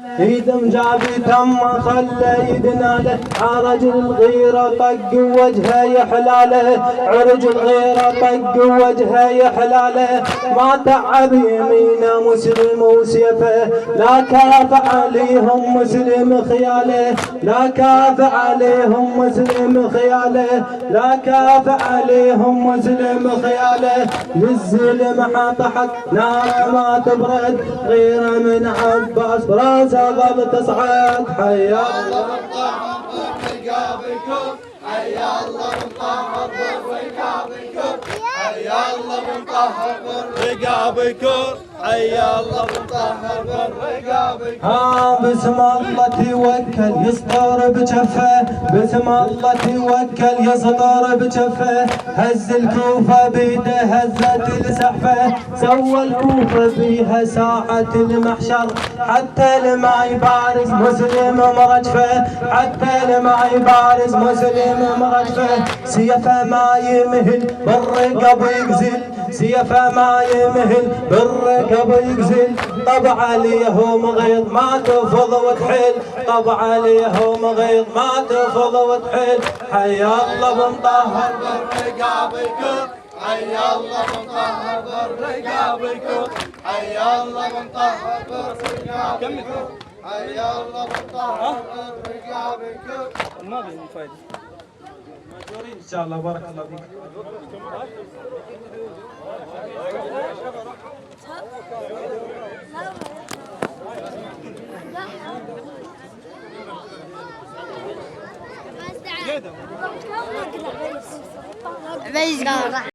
ايد مجابي تم خلى يدنا له عرج الغيره طق وجهه يحلاله عرج الغيره طق وجهه يحلاله ما تعب يمينه مسلم وسيفه لا كاف عليهم مسلم خياله لا كاف عليهم مسلم خياله لا كاف عليهم مسلم خياله للزلم حطحت نار ما تبرد غيره من عباس براسه ظل تصعد. حيا الله من طهر رقابكم حيا الله من طهر رقابكم حيا الله من طهر رقابكم حيا الله من طهر رقابكم. بسم الله توكل يسطر بجفه بسم الله توكل يسطر بجفه هز الكوفه بيده هزت السحفه سوى الكوفه فيها ساعه المحشر حتى لما يبارز مسلم مرجفه حتى لما يبارز مسلم مرجفه سيفه ما يمهل بالرقب يقزل سيفه ما يمهل بالرقب يقزل طب عليهم غيظ ما تفض وتحل طب عليهم غيظ ما تفض وتحل. حيا الله من طهر برقابكم حيا الله من طهر برقابكم حيا الله من طهر برقابكم حيا الله من طهر برقابكم. ما في فايده ان شاء الله. بارك الله فيك. عبيد